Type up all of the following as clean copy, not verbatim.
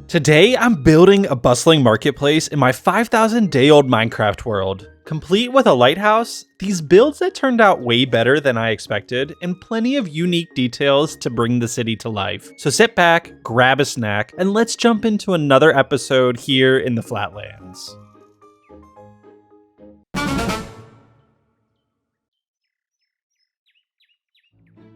Today, I'm building a bustling marketplace in my 5,000-day-old Minecraft world. Complete with a lighthouse, these builds that turned out way better than I expected, and plenty of unique details to bring the city to life. So sit back, grab a snack, and let's jump into another episode here in the Flatlands.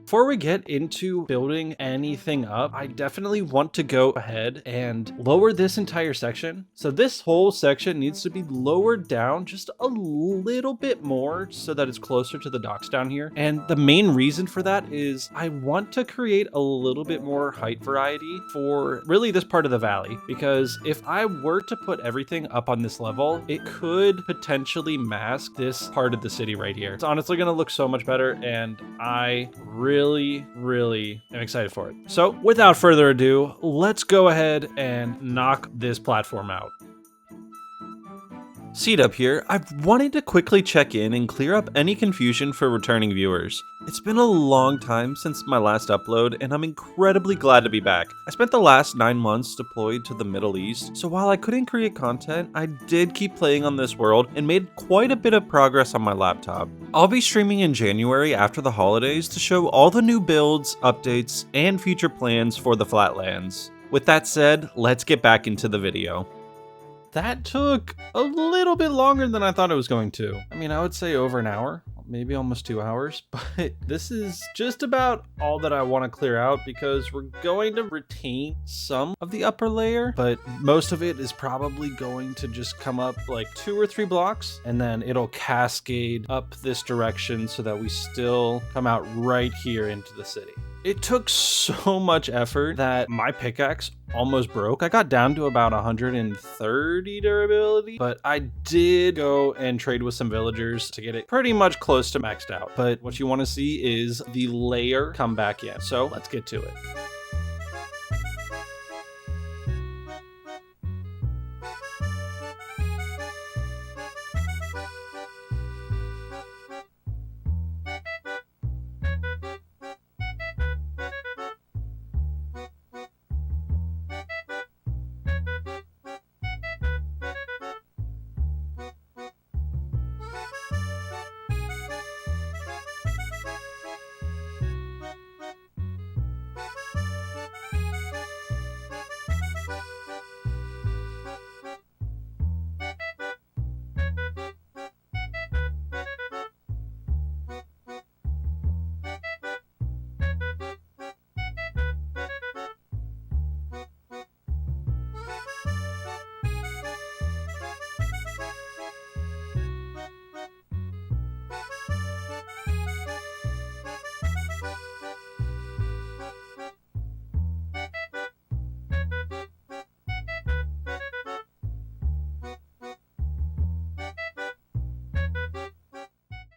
Before we get into building anything up, I definitely want to go ahead and lower this entire section. So this whole section needs to be lowered down just a little bit more so that it's closer to the docks down here. And the main reason for that is I want to create a little bit more height variety for really this part of the valley, because if I were to put everything up on this level, it could potentially mask this part of the city right here. It's honestly going to look so much better, and I really am excited for it. So without further ado, let's go ahead and knock this platform out. Cdub here. I've wanted to quickly check in and clear up any confusion for returning viewers. It's been a long time since my last upload, and I'm incredibly glad to be back. I spent the last 9 months deployed to the Middle East, so while I couldn't create content, I did keep playing on this world and made quite a bit of progress on my laptop. I'll be streaming in January after the holidays to show all the new builds, updates, and future plans for the Flatlands. With that said, let's get back into the video. That took a little bit longer than I thought it was going to. I mean, I would say over an hour, maybe almost 2 hours, but this is just about all that I want to clear out because we're going to retain some of the upper layer, but most of it is probably going to just come up like 2 or 3 blocks, and then it'll cascade up this direction so that we still come out right here into the city. It took so much effort that my pickaxe almost broke. I got down to about 130 durability, but I did go and trade with some villagers to get it pretty much close to maxed out. But what you want to see is the layer come back in. So let's get to it.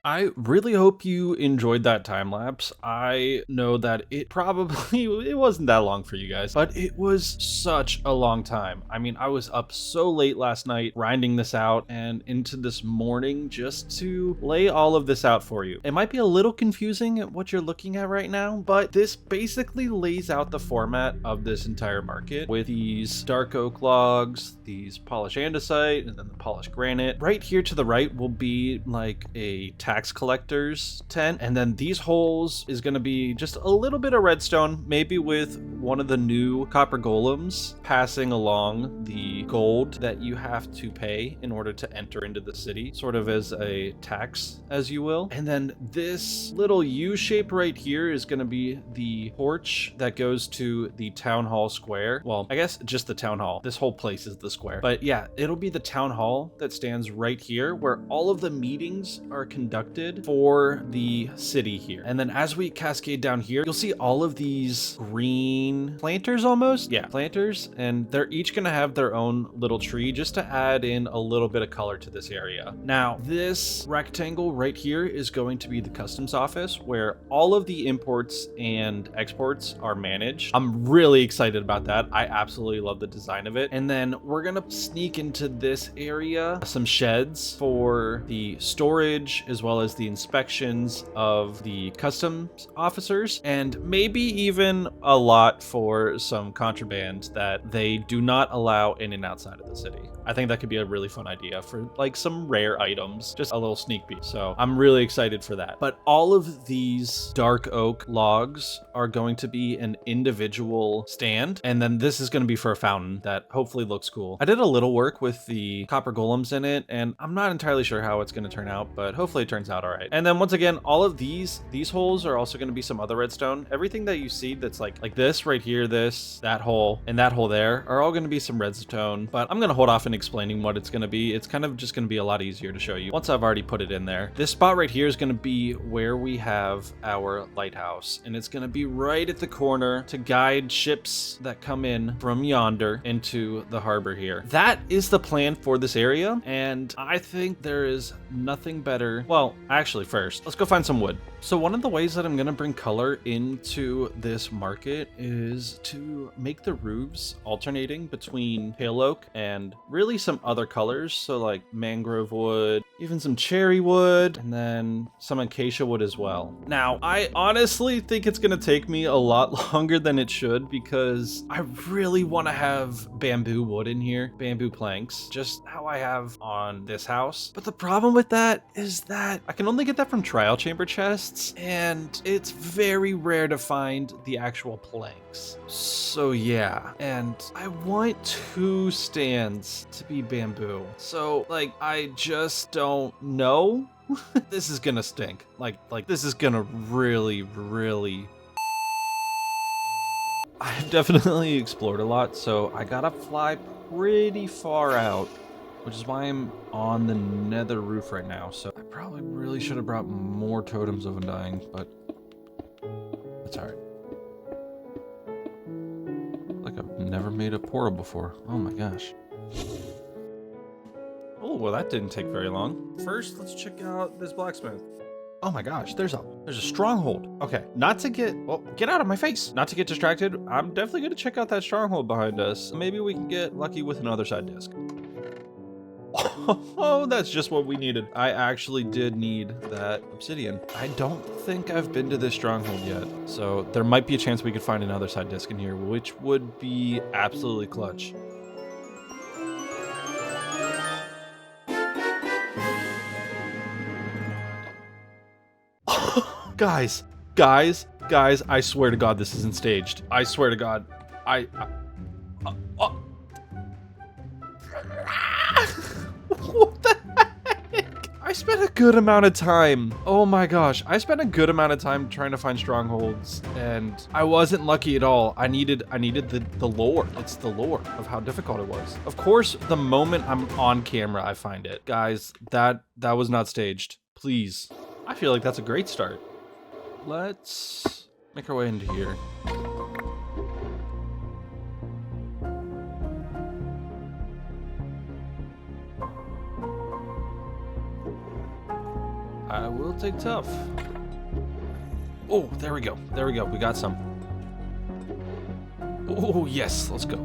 I really hope you enjoyed that time lapse. I know that it wasn't that long for you guys, but it was such a long time. I mean, I was up so late last night grinding this out and into this morning just to lay all of this out for you. It might be a little confusing at what you're looking at right now, but this basically lays out the format of this entire market with these dark oak logs, these polished andesite, and then the polished granite. Right here to the right will be like a tax collector's tent, and then these holes is going to be just a little bit of redstone, maybe with one of the new copper golems passing along the gold that you have to pay in order to enter into the city, sort of as a tax, as you will. And then this little U shape right here is going to be the porch that goes to the town hall square. Well, I guess just the town hall. This whole place is the square, but yeah, it'll be the town hall that stands right here where all of the meetings are conducted for the city here. And then as we cascade down here, you'll see all of these green planters almost. Yeah, planters. And they're each going to have their own little tree just to add in a little bit of color to this area. Now, this rectangle right here is going to be the customs office where all of the imports and exports are managed. I'm really excited about that. I absolutely love the design of it. And then we're going to sneak into this area, some sheds for the storage as well as the inspections of the customs officers, and maybe even a lot except for some contraband that they do not allow in and outside of the city. I think that could be a really fun idea for like some rare items, just a little sneak peek. So I'm really excited for that. But all of these dark oak logs are going to be an individual stand, and then this is going to be for a fountain that hopefully looks cool. I did a little work with the copper golems in it, and I'm not entirely sure how it's going to turn out, but hopefully it turns out all right. And then once again, all of these holes are also going to be some other redstone. Everything that you see that's like this right here, this, that hole, and that hole there are all going to be some redstone, but I'm going to hold off in explaining what it's going to be. It's kind of just going to be a lot easier to show you once I've already put it in there. This spot right here is going to be where we have our lighthouse, and it's going to be right at the corner to guide ships that come in from yonder into the harbor here. That is the plan for this area, and I think there is nothing better. Well, actually, first, let's go find some wood. So one of the ways that I'm going to bring color into this market is to make the roofs alternating between pale oak and really some other colors. So like mangrove wood, even some cherry wood, and then some acacia wood as well. Now, I honestly think it's going to take me a lot longer than it should because I really want to have bamboo wood in here, bamboo planks, just how I have on this house. But the problem with that is that I can only get that from trial chamber chests, and it's very rare to find the actual planks. So yeah, and I want 2 stands to be bamboo. So like, I just don't know. This is gonna stink. Like this is gonna really I've definitely explored a lot, so I gotta fly pretty far out, which is why I'm on the nether roof right now. So I probably really should have brought more totems of undying, but that's all right. Like I've never made a portal before. Oh my gosh. Oh, well, that didn't take very long. First, let's check out this blacksmith. Oh my gosh, there's a stronghold. Okay, not to get, well, get out of my face. Not to get distracted, I'm definitely gonna check out that stronghold behind us. Maybe we can get lucky with another side disc. Oh, that's just what we needed. I actually did need that obsidian. I don't think I've been to this stronghold yet, so there might be a chance we could find another side disc in here, which would be absolutely clutch. Guys, I swear to God, this isn't staged. I swear to God, what the heck? I spent a good amount of time. Oh my gosh, I spent a good amount of time trying to find strongholds, and I wasn't lucky at all. I needed the lore. It's the lore of how difficult it was. Of course, the moment I'm on camera, I find it. Guys, that was not staged. Please. I feel like that's a great start. Let's make our way into here. I will take tough. Oh, there we go. There we go. We got some. Oh, yes. Let's go.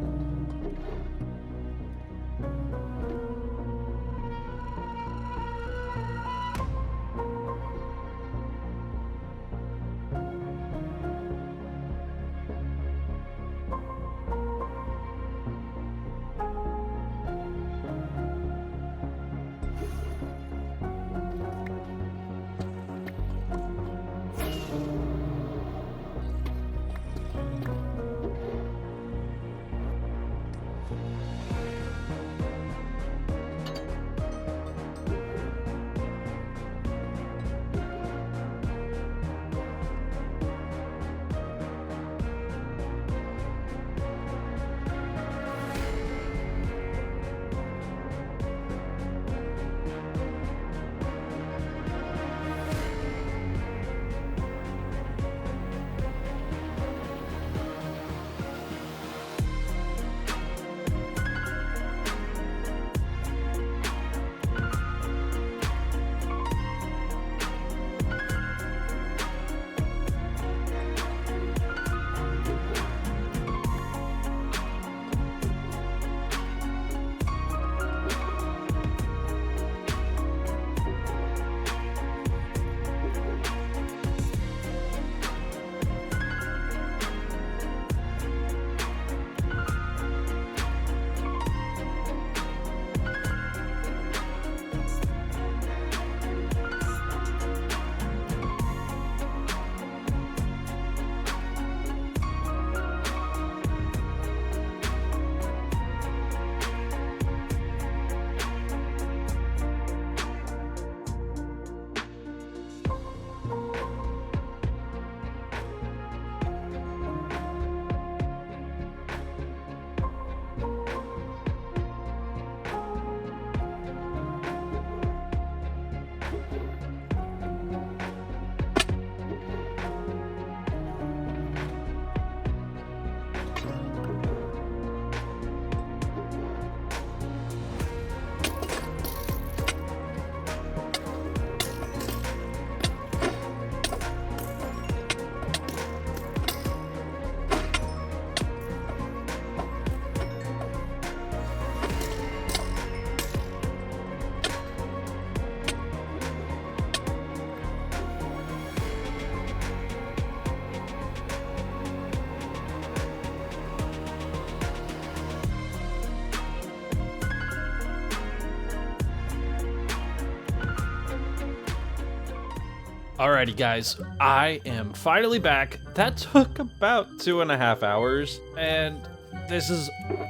Alrighty guys, I am finally back. That took about 2.5 hours, and this is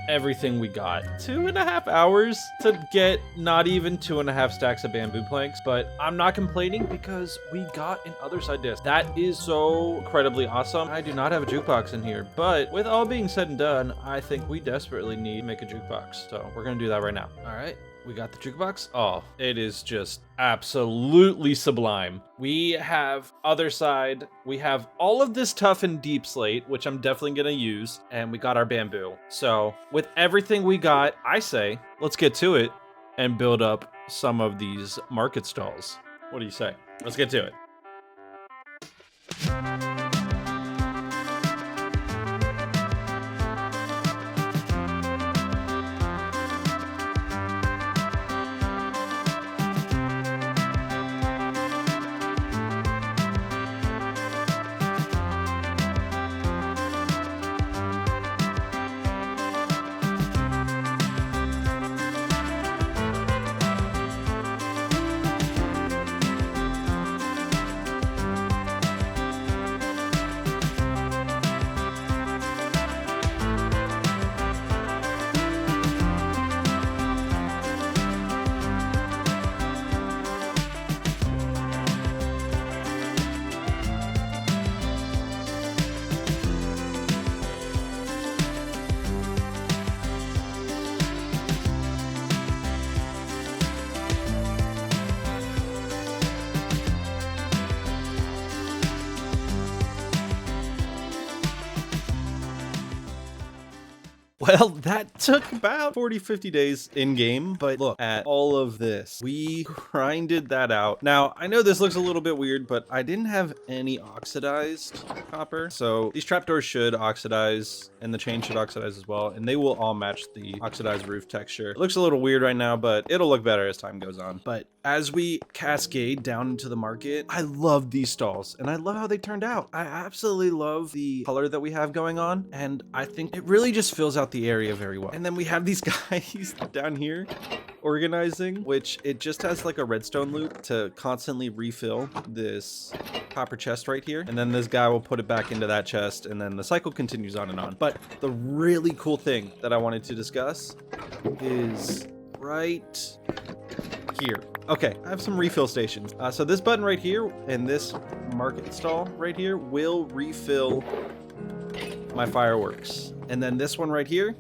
everything we got. 2.5 hours to get not even 2.5 stacks of bamboo planks, but I'm not complaining because we got an other side disc. That is so incredibly awesome. I do not have a jukebox in here, but with all being said and done, I think we desperately need to make a jukebox. So we're gonna do that right now. All right. We got the jukebox. Oh, it is just absolutely sublime. We have other side. We have all of this tough and deep slate, which I'm definitely gonna use. And we got our bamboo. So with everything we got, I say, let's get to it and build up some of these market stalls. What do you say? Let's get to it. Well, that took about 40-50 days in game, but look at all of this. We grinded that out. Now, I know this looks a little bit weird, but I didn't have any oxidized copper. So these trapdoors should oxidize and the chain should oxidize as well. And they will all match the oxidized roof texture. It looks a little weird right now, but it'll look better as time goes on. But as we cascade down into the market, I love these stalls and I love how they turned out. I absolutely love the color that we have going on. And I think it really just fills out the area very well. And then we have these guys down here organizing, which it just has like a redstone loop to constantly refill this copper chest right here. And then this guy will put it back into that chest and then the cycle continues on and on. But the really cool thing that I wanted to discuss is right here. Okay, I have some refill stations. So this button right here and this market stall right here will refill my fireworks. And then this one right here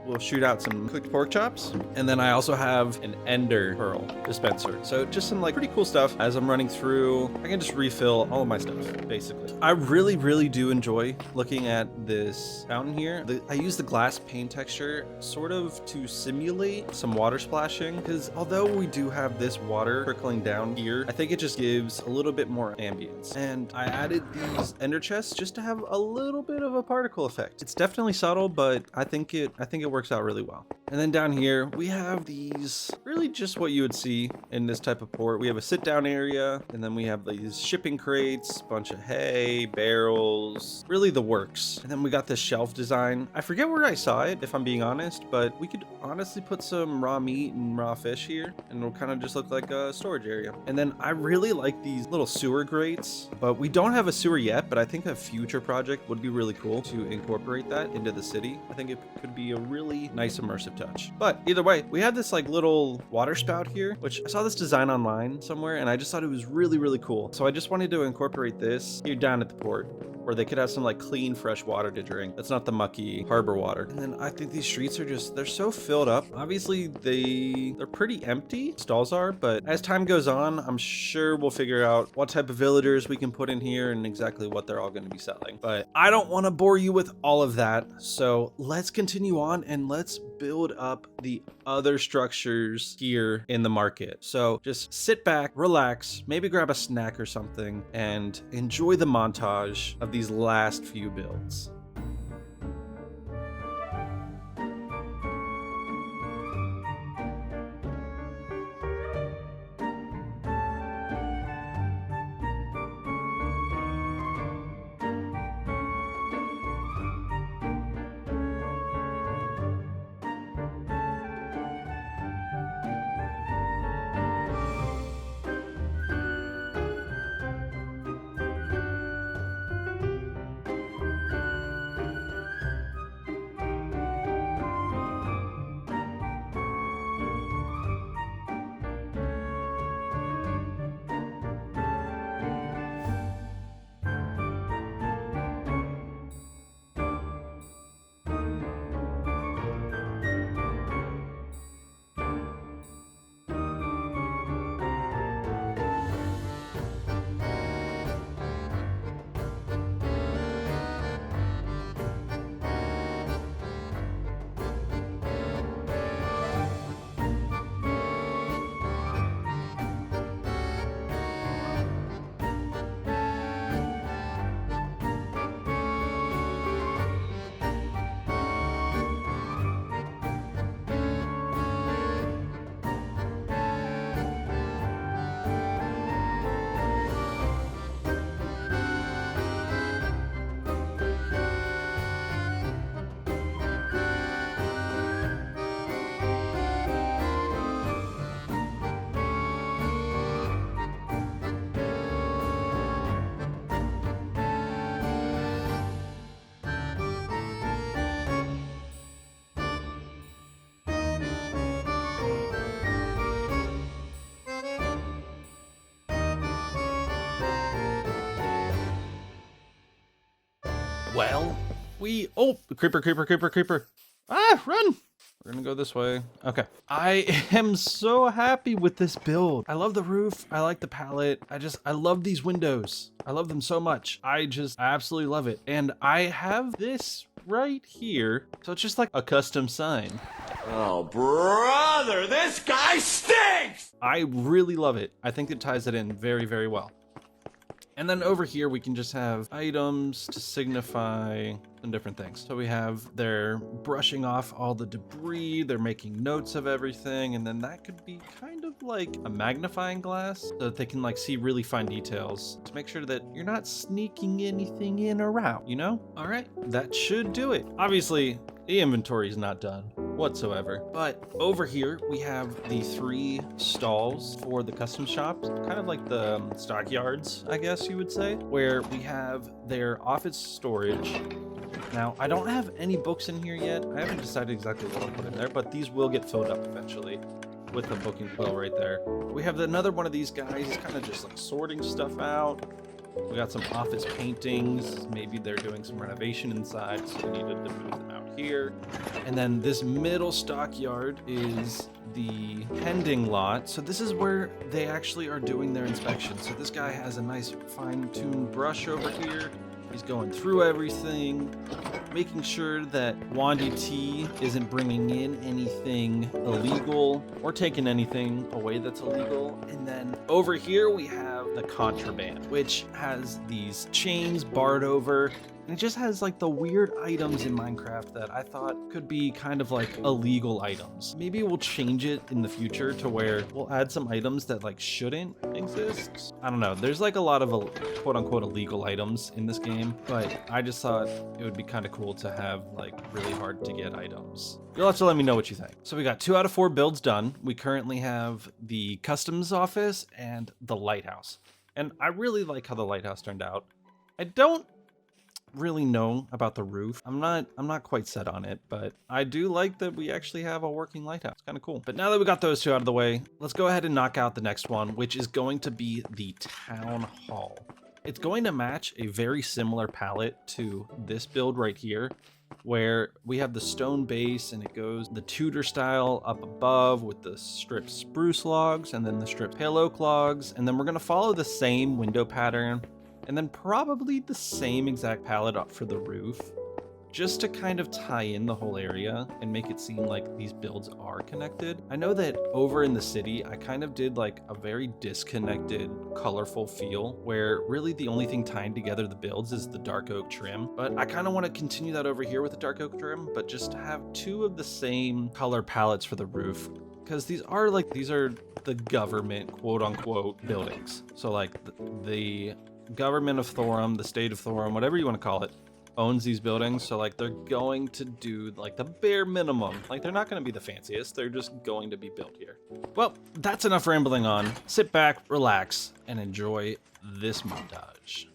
will shoot out some cooked pork chops. And then I also have an ender pearl dispenser. So just some like pretty cool stuff. As I'm running through, I can just refill all of my stuff, basically. I really do enjoy looking at this fountain here. I use the glass pane texture sort of to simulate some water splashing, because although we do have this water trickling down here, I think it just gives a little bit more ambience. And I added these ender chests just to have a little bit of a particle effect. It's definitely subtle, but I think it works out really well. And then down here we have these, really just what you would see in this type of port. We have a sit down area, and then we have these shipping crates, bunch of hay, barrels, really the works. And then we got this shelf design. I forget where I saw it, if I'm being honest, but we could honestly put some raw meat and raw fish here and it'll kind of just look like a storage area. And then I really like these little sewer grates, but we don't have a sewer yet, but I think a future project would be really cool to incorporate that into the city. I think it could be a really nice immersive touch. But either way, we have this like little water spout here, which I saw this design online somewhere and I just thought it was really cool. So I just wanted to incorporate this here down at the port, where they could have some like clean fresh water to drink. That's not the mucky harbor water. And then I think these streets are just, they're so filled up. Obviously they're pretty empty, stalls are, but as time goes on, I'm sure we'll figure out what type of villagers we can put in here and exactly what they're all going to be selling. But I don't want to bore you with all of that. So let's continue on and let's build up the other structures here in the market. So just sit back, relax, maybe grab a snack or something, and enjoy the montage of these last few builds. Well, oh, creeper, creeper, creeper, creeper. Ah, run. We're gonna go this way. Okay. I am so happy with this build. I love the roof. I like the palette. I love these windows. I love them so much. I absolutely love it. And I have this right here. So it's just like a custom sign. Oh, brother, this guy stinks! I really love it. I think it ties it in very, very well. And then over here, we can just have items to signify some different things. So we have they're brushing off all the debris, they're making notes of everything, and then that could be kind of like a magnifying glass so that they can like see really fine details to make sure that you're not sneaking anything in or out, you know? All right, that should do it. Obviously, the inventory is not done whatsoever. But over here, we have the 3 stalls for the custom shops, kind of like the stockyards, I guess you would say, where we have their office storage. Now, I don't have any books in here yet. I haven't decided exactly what I'll put in there, but these will get filled up eventually with the booking quill right there. We have another one of these guys, kind of just like sorting stuff out. We got some office paintings. Maybe they're doing some renovation inside, so we needed to move them out here. And then this middle stockyard is the pending lot. So this is where they actually are doing their inspection. So this guy has a nice fine-tuned brush over here. He's going through everything, making sure that Wandy T isn't bringing in anything illegal or taking anything away that's illegal. And then over here we have the contraband, which has these chains barred over. And it just has like the weird items in Minecraft that I thought could be kind of like illegal items. Maybe we'll change it in the future to where we'll add some items that like shouldn't exist. I don't know. There's like a lot of quote unquote illegal items in this game, but I just thought it would be kind of cool to have like really hard to get items. You'll have to let me know what you think. So we got 2 out of 4 builds done. We currently have the customs office and the lighthouse. And I really like how the lighthouse turned out. I don't really know about the roof. I'm not quite set on it, but I do like that we actually have a working lighthouse. It's kind of cool. But now that we got those 2 out of the way, let's go ahead and knock out the next one, which is going to be the town hall. It's going to match a very similar palette to this build right here, where we have the stone base and it goes the Tudor style up above with the stripped spruce logs and then the stripped pale oak logs. And then we're going to follow the same window pattern and then probably the same exact palette up for the roof, just to kind of tie in the whole area and make it seem like these builds are connected. I know that over in the city, I kind of did like a very disconnected, colorful feel, where really the only thing tying together the builds is the dark oak trim. But I kind of want to continue that over here with the dark oak trim, but just have 2 of the same color palettes for the roof. Because these are the government, quote unquote, buildings. So like the government of Thorum, the state of Thorum, whatever you want to call it, owns these buildings. So like they're going to do like the bare minimum. Like they're not going to be the fanciest. They're just going to be built here. Well, that's enough rambling on. Sit back, relax, and enjoy this montage.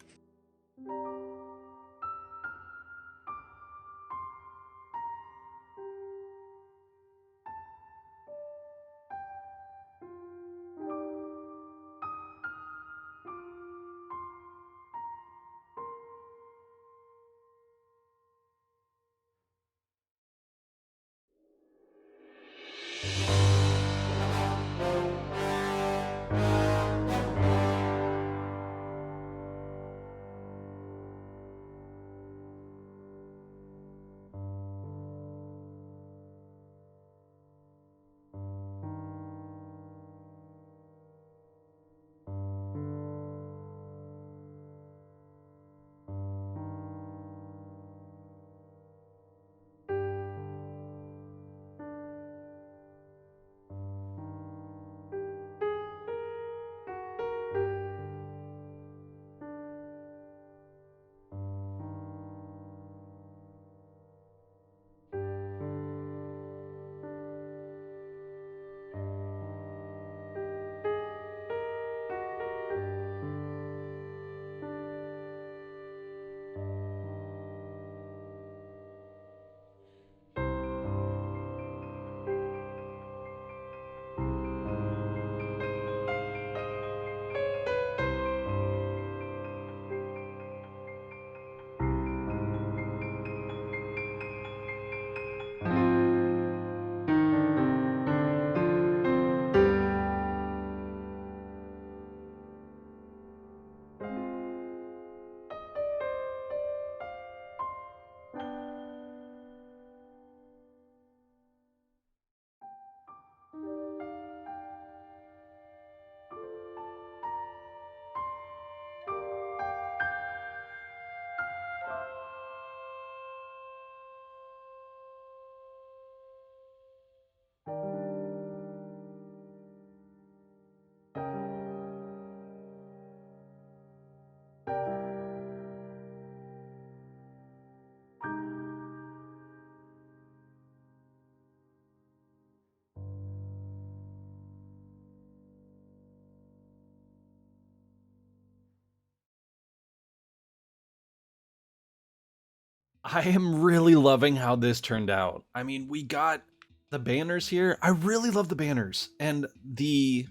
I am really loving how this turned out. I mean, we got the banners here. I really love the banners and the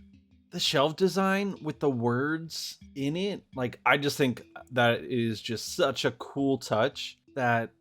shelf design with the words in it. Like, I just think that is just such a cool touch that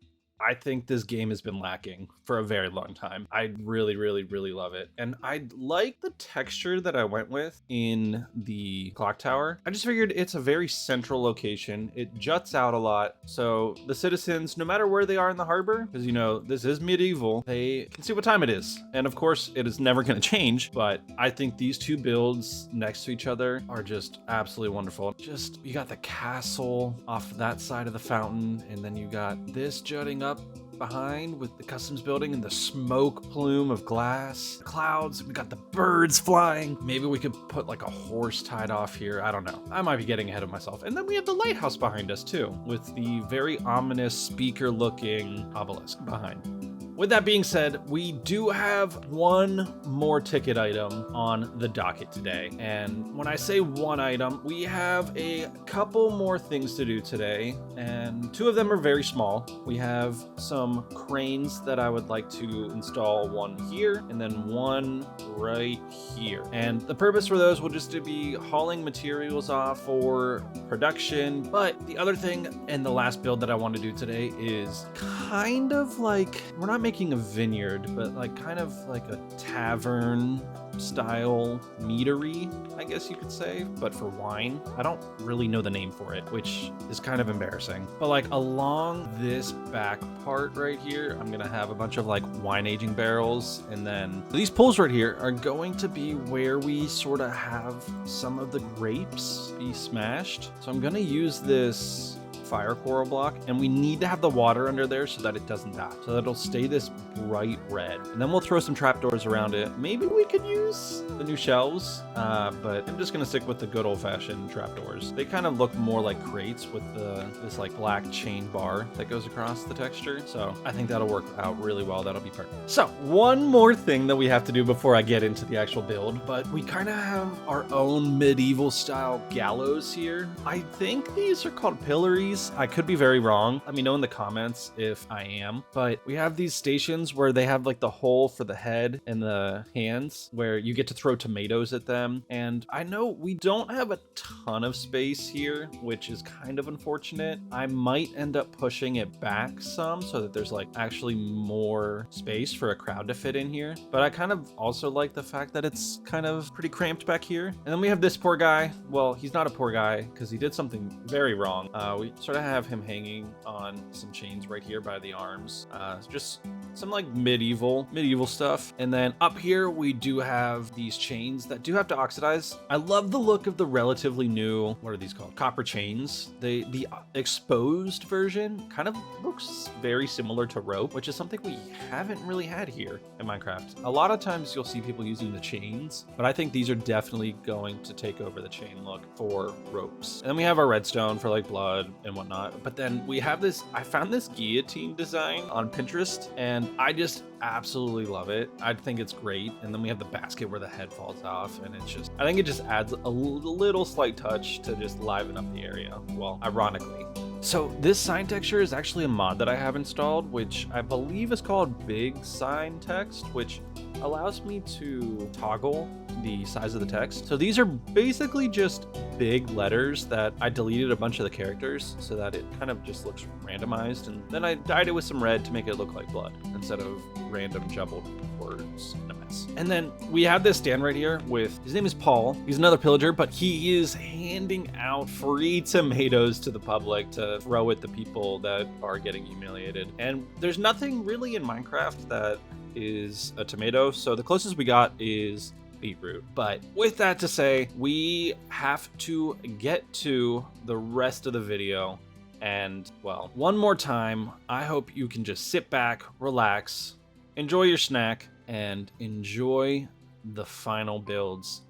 I think this game has been lacking for a very long time. I really, really, really love it. And I like the texture that I went with in the clock tower. I just figured it's a very central location. It juts out a lot. So the citizens, no matter where they are in the harbor, because you know, this is medieval, they can see what time it is. And of course, it is never going to change. But I think these two builds next to each other are just absolutely wonderful. Just, you got the castle off that side of the fountain, and then you got this jutting up behind with the customs building and the smoke plume of glass, the clouds. We got the birds flying. Maybe we could put like a horse tied off here. I don't know. I might be getting ahead of myself. And then we have the lighthouse behind us too, with the very ominous speaker looking obelisk behind. With that being said, we do have one more ticket item on the docket today. And when I say one item, we have a couple more things to do today, and two of them are very small. We have some cranes that I would like to install, one here and then one right here. And the purpose for those will just to be hauling materials off for production. But the other thing and the last build that I want to do today is kind of like, we're not making a vineyard, but like kind of like a tavern style meadery, I guess you could say, but for wine. I don't really know the name for it, which is kind of embarrassing. But like along this back part right here, I'm gonna have a bunch of like wine aging barrels, and then these pools right here are going to be where we sort of have some of the grapes be smashed. So I'm gonna use this fire coral block, and we need to have the water under there so that it doesn't die, so that it'll stay this bright red. And then we'll throw some trapdoors around it. Maybe we could use the new shelves, but I'm just gonna stick with the good old-fashioned trapdoors. They kind of look more like crates with this like black chain bar that goes across the texture, so I think that'll work out really well. That'll be perfect. So one more thing that we have to do before I get into the actual build, but we kind of have our own medieval style gallows here. I think these are called pillories. I could be very wrong. Let me know in the comments if I am. But we have these stations where they have like the hole for the head and the hands where you get to throw tomatoes at them. And I know we don't have a ton of space here, which is kind of unfortunate. I might end up pushing it back some so that there's like actually more space for a crowd to fit in here. But I kind of also like the fact that it's kind of pretty cramped back here. And then we have this poor guy. Well, he's not a poor guy because he did something very wrong. We sort of have him hanging on some chains right here by the arms. Just some like medieval stuff. And then up here we do have these chains that do have to oxidize. I love the look of the relatively new, what are these called? Copper chains. The exposed version kind of looks very similar to rope, which is something we haven't really had here in Minecraft. A lot of times you'll see people using the chains, but I think these are definitely going to take over the chain look for ropes. And then we have our redstone for like blood and whatnot. But then we have this, I found this guillotine design on Pinterest, and I just absolutely love it. I think it's great. And then we have the basket where the head falls off, and it's just, I think it just adds a little slight touch to just liven up the area. Well, ironically. So this sign texture is actually a mod that I have installed, which I believe is called Big Sign Text, which allows me to toggle the size of the text. So these are basically just big letters that I deleted a bunch of the characters so that it kind of just looks randomized, and then I dyed it with some red to make it look like blood instead of random jumbled words in a mess. And then we have this stand right here with, his name is Paul. He's another pillager, but he is handing out free tomatoes to the public to throw at the people that are getting humiliated. And there's nothing really in Minecraft that is a tomato, so the closest we got is beetroot. But with that to say, we have to get to the rest of the video. And well, one more time, I hope you can just sit back, relax, enjoy your snack, and enjoy the final builds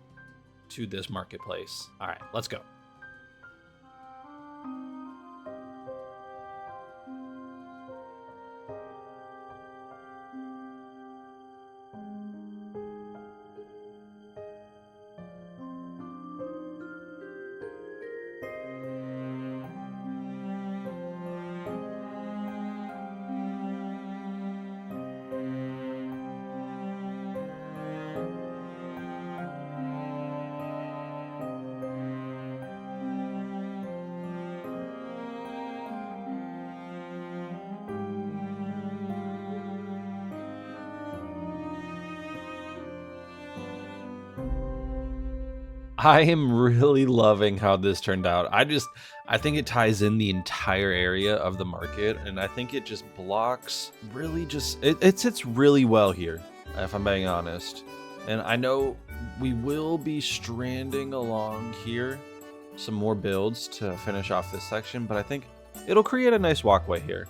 to this marketplace. All right, let's go. I am really loving how this turned out. I think it ties in the entire area of the market, and I think it just blocks really it sits really well here, if I'm being honest. And I know we will be stranding along here some more builds to finish off this section, but I think it'll create a nice walkway here,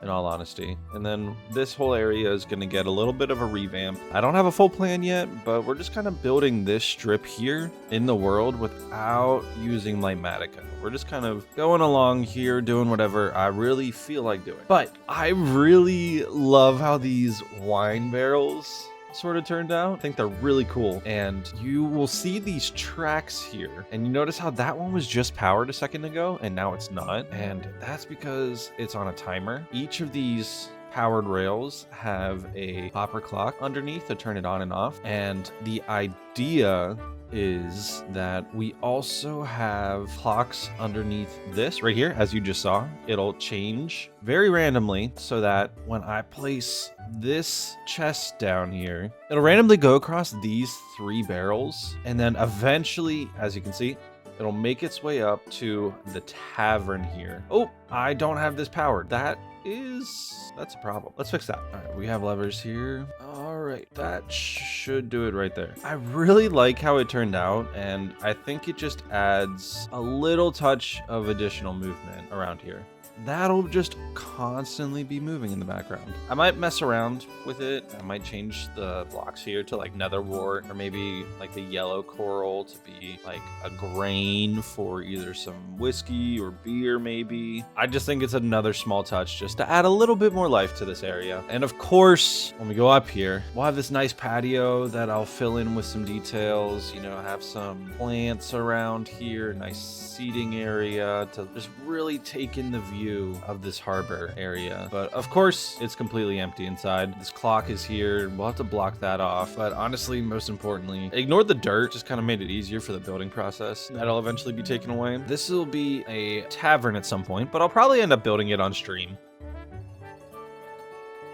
in all honesty. And then this whole area is going to get a little bit of a revamp. I don't have a full plan yet, but we're just kind of building this strip here in the world without using Lightmatica. We're just kind of going along here, doing whatever I really feel like doing. But I really love how these wine barrels sort of turned out. I think they're really cool, and you will see these tracks here, and you notice how that one was just powered a second ago and now it's not, and that's because it's on a timer. Each of these powered rails have a copper clock underneath to turn it on and off, and the idea is that we also have clocks underneath this right here. As you just saw, it'll change very randomly so that when I place this chest down here, it'll randomly go across these 3 barrels, and then eventually, as you can see, it'll make its way up to the tavern here. Oh, I don't have this powered. That's a problem. Let's fix that. All right, we have levers here. All right, that should do it right there. I really like how it turned out, and I think it just adds a little touch of additional movement around here. That'll just constantly be moving in the background. I might mess around with it. I might change the blocks here to like nether wart, or maybe like the yellow coral to be like a grain for either some whiskey or beer maybe. I just think it's another small touch just to add a little bit more life to this area. And of course, when we go up here, we'll have this nice patio that I'll fill in with some details, you know, have some plants around here, nice seating area to just really take in the view of this harbor area. But of course, it's completely empty inside. This clock is here. We'll have to block that off. But honestly, most importantly, ignore the dirt. Just kind of made it easier for the building process. That'll eventually be taken away. This will be a tavern at some point, but I'll probably end up building it on stream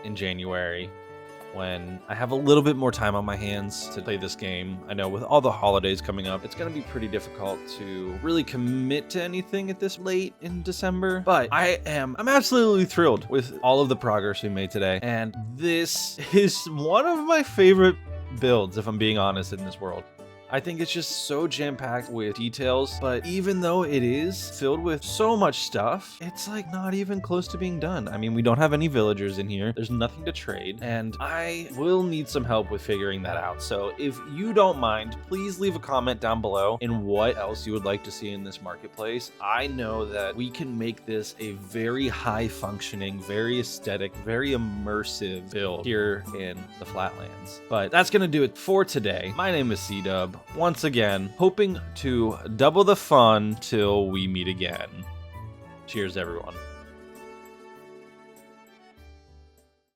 in January, when I have a little bit more time on my hands to play this game. I know with all the holidays coming up, it's going to be pretty difficult to really commit to anything at this late in December, but I'm absolutely thrilled with all of the progress we made today. And this is one of my favorite builds, if I'm being honest, in this world. I think it's just so jam-packed with details, but even though it is filled with so much stuff, it's like not even close to being done. I mean, we don't have any villagers in here. There's nothing to trade, and I will need some help with figuring that out. So if you don't mind, please leave a comment down below in what else you would like to see in this marketplace. I know that we can make this a very high-functioning, very aesthetic, very immersive build here in the Flatlands. But that's gonna do it for today. My name is Cdub. Once again, hoping to double the fun till we meet again. Cheers, everyone.